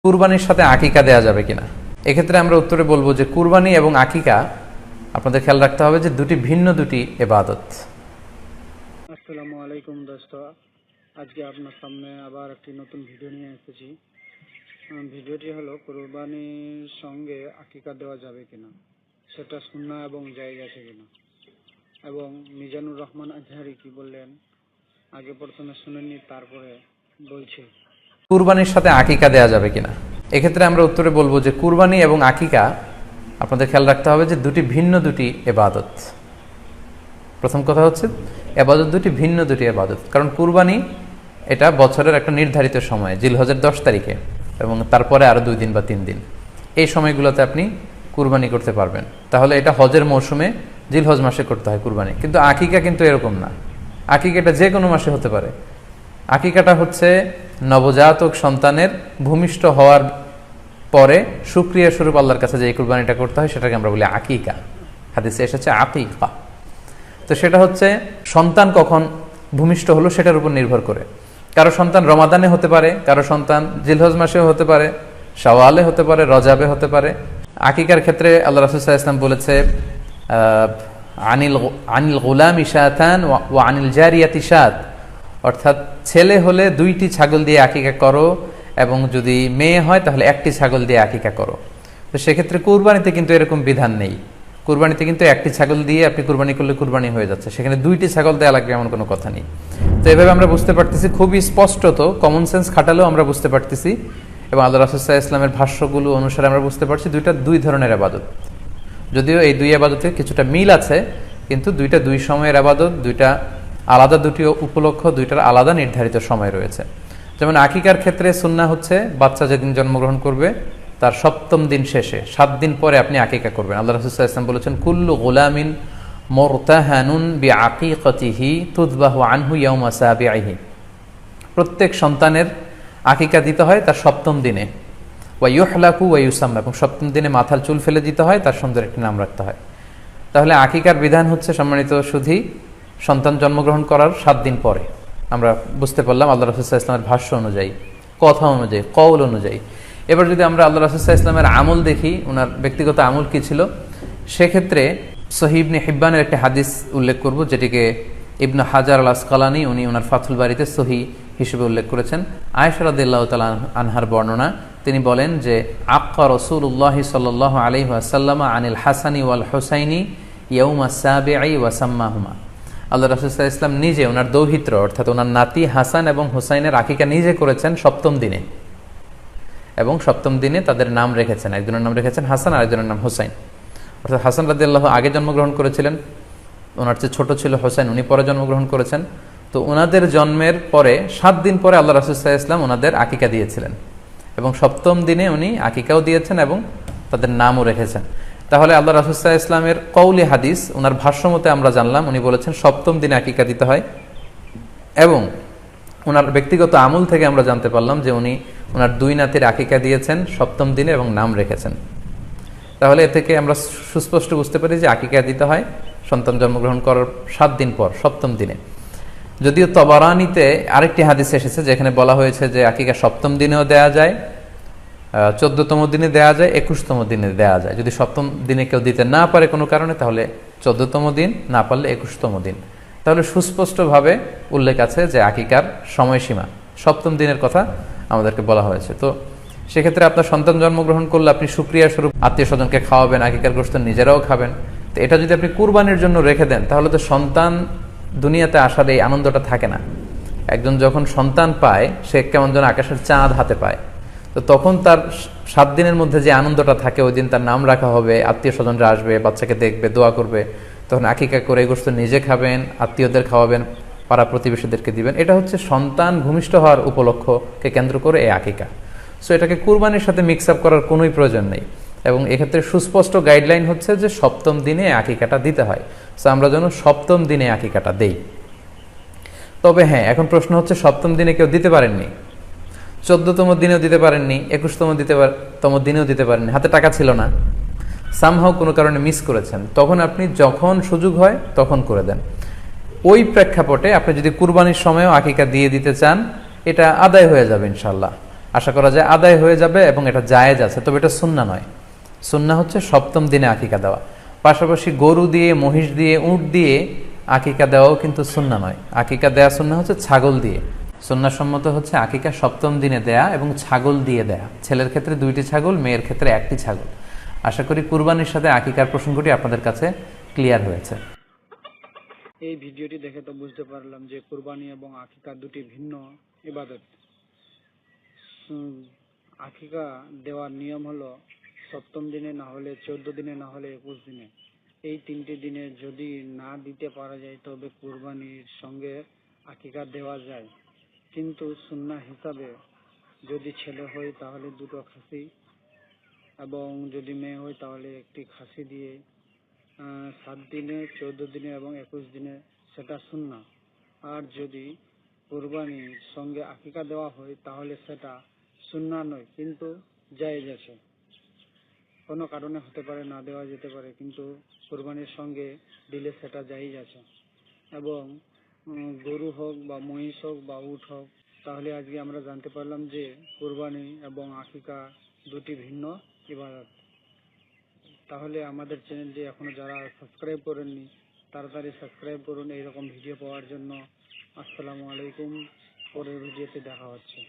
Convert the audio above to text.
কুরবানির সাথে আকিকা দেয়া যাবে কিনা, এক্ষেত্রে আমরা উত্তরে বলবো যে কুরবানি এবং আকিকা আপনাদের খেয়াল রাখতে হবে যে দুটি ভিন্ন ইবাদত। আসসালামু আলাইকুম দোস্ত, আজকে আপনার সামনে আবার একটি নতুন ভিডিও নিয়ে এসেছি। ভিডিওটি হলো কুরবানির সঙ্গে আকিকা দেওয়া যাবে কিনা, সেটা সুন্নাহ এবং জায়েজ আছে কিনা, এবং মিজানুর রহমান আজহারি কি বললেন আগে প্রথমে শুনে নি, তারপরে বলছি। কুরবানির সাথে আকিকা দেয়া যাবে কিনা, এক্ষেত্রে আমরা উত্তরে বলবো যে কুরবানি এবং আকিকা আপনাদের খেয়াল রাখতে হবে যে দুটি ভিন্ন ইবাদত। প্রথম কথা হচ্ছে এবাদত দুটি ভিন্ন এবাদত, কারণ কুরবানি এটা বছরের একটা নির্ধারিত সময়, জিলহজের 10 তারিখে, এবং তারপরে আরো 2 দিন বা 3 দিন, এই সময়গুলোতে আপনি কুরবানি করতে পারবেন। তাহলে এটা হজের মৌসুমে জিলহজ মাসে করতে হয় কুরবানি, কিন্তু আকিকা কিন্তু এরকম না। আকিকাটা যে কোনো মাসে হতে পারে। আকিকাটা হচ্ছে নবজাতক সন্তানের ভূমিষ্ঠ হওয়ার পরে শুকরিয়া স্বরূপ আল্লাহর কাছে যে কুরবানিটা করতে হয় সেটাকে আমরা বলি আকিকা। হাদিসে এসেছে আকিকা। তো সেটা হচ্ছে সন্তান কখন ভূমিষ্ঠ হলো সেটার উপর নির্ভর করে। কারো সন্তান রমাদানে হতে পারে, কারো সন্তান জিলহজ মাসেও হতে পারে, শাওয়ালে হতে পারে, রজাবে হতে পারে। আকিকার ক্ষেত্রে আল্লাহ রাসূল সাল্লাল্লাহু আলাইহি ওয়াসাল্লাম বলেছে আনিল গুলামি শাতান ওয়া আনিল জারিয়াতি শাত, অর্থাৎ ছেলে হলে 2টি ছাগল দিয়ে আকিকা করো, এবং যদি মেয়ে হয় তাহলে 1টি ছাগল দিয়ে আকিকা করো। তো সেক্ষেত্রে কুরবানিতে কিন্তু এরকম বিধান নেই। কুরবানিতে কিন্তু 1টি ছাগল দিয়ে আপনি কুরবানি করলে কুরবানি হয়ে যাচ্ছে, সেখানে 2টি ছাগল দেওয়া লাগবে এমন কোনো কথা নেই। তো এভাবে আমরা বুঝতে পারতেছি, খুবই স্পষ্টত কমন সেন্স খাটালেও আমরা বুঝতে পারতেছি, এবং আল্লাহ রাসূল সাল্লাল্লাহু আলাইহি ওয়াসাল্লামের ভাষ্যগুলো অনুসারে আমরা বুঝতে পারছি দুইটা 2 ধরনের ইবাদত। যদিও এই 2 ইবাদতে কিছুটা মিল আছে, কিন্তু দুইটা 2 সময়ের ইবাদত, দুইটা আলাদা 2টি উপলক্ষ, দুইটার আলাদা নির্ধারিত সময় রয়েছে। যেমন আকিকার ক্ষেত্রে সুন্নাহ হচ্ছে বাচ্চা যেদিন জন্মগ্রহণ করবে তার 7ম দিন শেষে 7 দিন পরে আপনি আকিকা করবেন। আল্লাহ রাসূল সাল্লাল্লাহু আলাইহি ওয়াসাল্লাম বলেছেন কুল্লু গুলামিন মুরতাহানুন বিআকিকাতিহি তুযবাহু আনহু ইয়াওমা সাবিহি, প্রত্যেক সন্তানের আকিকা দিতে হয় তার 7ম দিনে, ওয়া ইউহলাকু ওয়া ইউসাম্মা, এবং 7ম দিনে মাথার চুল ফেলে দিতে হয়, তার সুন্দর একটি নাম রাখতে হয়। তাহলে আকিকার বিধান হচ্ছে সম্মানিত সুধী সন্তান জন্মগ্রহণ করার 7 দিন পরে। আমরা বুঝতে পারলাম আল্লাহ রাসূল সাল্লাল্লাহু আলাইহি ওয়াসাল্লামের ভাষ্য অনুযায়ী, কথা অনুযায়ী, কওল অনুযায়ী। এবার যদি আমরা আল্লাহ রাসূল সাল্লাল্লাহু আলাইহি ওয়াসাল্লামের আমল দেখি, ওনার ব্যক্তিগত আমল কি ছিল, সেক্ষেত্রে সহিহ ইবনে হিব্বানের একটি হাদিস উল্লেখ করব, যেটিকে ইবনে হাজার আল আসকালানী উনি ওনার ফাথুল বারিতে সহিহ হিসেবে উল্লেখ করেছেন। আয়েশা রাদিয়াল্লাহু তাআলা আনহার বর্ণনা, তিনি বলেন যে আক্কা রাসূলুল্লাহ সাল্লাল্লাহু আলাইহি ওয়াসাল্লাম আনিল হাসানি ওয়াল হুসাইনি ইয়াউমা সাবিঈ ওয়া সাম্মাহুমা। আল্লাহ রাসূল সাল্লাল্লাহু আলাইহি ওয়াসাল্লাম নিজে ওনার দৌহিত্র অর্থাৎ ওনার নাতি হাসান এবং হুসাইনের আকিকা নিজে করেছেন 7ম দিনে, এবং 7ম দিনে তাদের নাম রেখেছেন। একজনের নাম রেখেছেন হাসান, আরেকজনের নাম হুসাইন। অর্থাৎ হাসান রাদিয়াল্লাহু আগে জন্মগ্রহণ করেছিলেন, ওনার চেয়ে ছোট ছিল হুসাইন, উনি পরে জন্মগ্রহণ করেছেন। তো ওনাদের জন্মের পরে 7 দিন পরে আল্লাহ রাসূল সাল্লাল্লাহু আলাইহি ওয়াসাল্লাম ওনাদের আকিকা দিয়েছিলেন, এবং 7ম দিনে উনি আকিকাও দিয়েছেন এবং তাদের নামও রেখেছেন। তাহলে আল্লাহ রাসূল সাল্লাল্লাহু আলাইহি ওয়াসাল্লামের কওলি হাদিস, ওনার ভাষ্যমতে আমরা জানলাম উনি বলেছেন 7ম দিনে আকিকা দিতে হয়, এবং ওনার ব্যক্তিগত আমল থেকে আমরা জানতে পারলাম যে উনি ওনার 2 নাতির আকিকা দিয়েছেন 7ম দিনে এবং নাম রেখেছেন। তাহলে এ থেকে আমরা সুস্পষ্ট বুঝতে পারি যে আকিকা দিতে হয় সন্তান জন্মগ্রহণ করার 7 দিন পর, 7ম দিনে। যদিও তবারানিতে আরেকটি হাদিস এসেছে যেখানে বলা হয়েছে যে আকিকা 7ম দিনেও দেয়া যায়, 14তম দিনে দেয়া যায়, 21তম দিনে দেয়া যায়। যদি 7ম দিনে কেউ দিতে না পারে কোনো কারণে, তাহলে 14তম দিন, না পারলে 21তম দিন। তাহলে সুস্পষ্টভাবে উল্লেখ আছে যে আকিকার সময়সীমা 7ম দিনের কথা আমাদেরকে বলা হয়েছে। তো সেক্ষেত্রে আপনার সন্তান জন্মগ্রহণ করলে আপনি শুকরিয়া স্বরূপ আত্মীয় স্বজনকে খাওয়াবেন, আকিকার গোশত নিজেরাও খাবেন। তো এটা যদি আপনি কুরবানির জন্য রেখে দেন, তাহলে তো সন্তান দুনিয়াতে আসার এই আনন্দটা থাকে না। একজন যখন সন্তান পায়, সে কেমন যেন আকাশের চাঁদ হাতে পায়। তো তখন তার 7 দিনের মধ্যে যে আনন্দটা থাকে, ওই দিন তার নাম রাখা হবে, আত্মীয় স্বজনরা আসবে, বাচ্চাকে দেখবে, দোয়া করবে, তখন আকিকা করে গোশত নিজে খাবেন, আত্মীয়দের খাওয়াবেন, পাড়া প্রতিবেশীদেরকে দিবেন। এটা হচ্ছে সন্তান ভূমিষ্ঠ হওয়ার উপলক্ষকে কেন্দ্র করে এই আকিকা। সো এটাকে কুরবানির সাথে মিক্স আপ করার কোনোই প্রয়োজন নেই, এবং এক্ষেত্রে সুস্পষ্ট গাইডলাইন হচ্ছে যে 7ম দিনে আকিকাটা দিতে হয়। সো আমরা যেন 7ম দিনে আকিকাটা দেই। তবে হ্যাঁ, এখন প্রশ্ন হচ্ছে 7ম দিনে কেউ দিতে পারেননি, 14তম দিনেও দিতে পারেননি, 21তম দিনেও দিতে পারেননি, হাতে টাকা ছিল না, সামহাও কোনো কারণে মিস করেছেন, তখন আপনি যখন সুযোগ হয় তখন করে দেন। ওই প্রেক্ষাপটে আপনি যদি কুরবানির সময়ও আকিকা দিয়ে দিতে চান, এটা আদায় হয়ে যাবে ইনশাল্লাহ। আশা করা যায় আদায় হয়ে যাবে এবং এটা জায়েজ আছে, তবে এটা সুন্নাহ নয়। সুন্নাহ হচ্ছে সপ্তম দিনে আকিকা দেওয়া। পাশাপাশি গরু দিয়ে, মহিষ দিয়ে, উট দিয়ে আকিকা দেওয়াও কিন্তু সুন্নাহ নয়। আকিকা দেয়া সুন্নাহ হচ্ছে ছাগল দিয়ে। সুন্নাহসম্মত হচ্ছে আকিকা সপ্তম দিনে দেয়া এবং ছাগল দিয়ে দেয়া। ছেলের ক্ষেত্রে 2টি ছাগল, মেয়ের ক্ষেত্রে 1টি ছাগল। আশা করি কুরবানির সাথে আকিকার প্রসঙ্গটি আপনাদের কাছে ক্লিয়ার হয়েছে। এই ভিডিওটি দেখে তো বুঝতে পারলাম যে কুরবানি এবং আকিকা দুটি ভিন্ন ইবাদত। আকিকা দেওয়ার নিয়ম হলো সপ্তম দিনে, না হলে 14 দিনে, না হলে 21 দিনে। এই 3টি দিনে যদি না দিতে পারা যায় তবে কুরবানির সঙ্গে আকিকা দেওয়া যায়। কিন্তু সুন্নাহ হিসাবে যদি ছেলে হয় তাহলে 2টো খাসি, এবং যদি মেয়ে হয় তাহলে 1টি খাসি দিয়ে 7 দিনে, 14 দিনে এবং 21 দিনে, সেটা সুন্নাহ। আর যদি কুরবানির সঙ্গে আকিকা দেওয়া হয় তাহলে সেটা সুন্নাহ নয়, কিন্তু জায়েজ আছে। কোনো কারণে হতে পারে না দেওয়া যেতে পারে, কিন্তু কুরবানির সঙ্গে দিলে সেটা জায়েজ আছে। এবং গরু হোক বা মহিষ হোক বা উট হোক, তাহলে আজকে আমরা জানতে পারলাম যে কুরবানি এবং আকিকা দুটি ভিন্ন ইবাদত। তাহলে আমাদের চ্যানেলটি এখনো যারা সাবস্ক্রাইব করেননি তাড়াতাড়ি সাবস্ক্রাইব করুন এইরকম ভিডিও পাওয়ার জন্য। আসসালামু আলাইকুম, পরের ভিডিওতে দেখা হচ্ছে।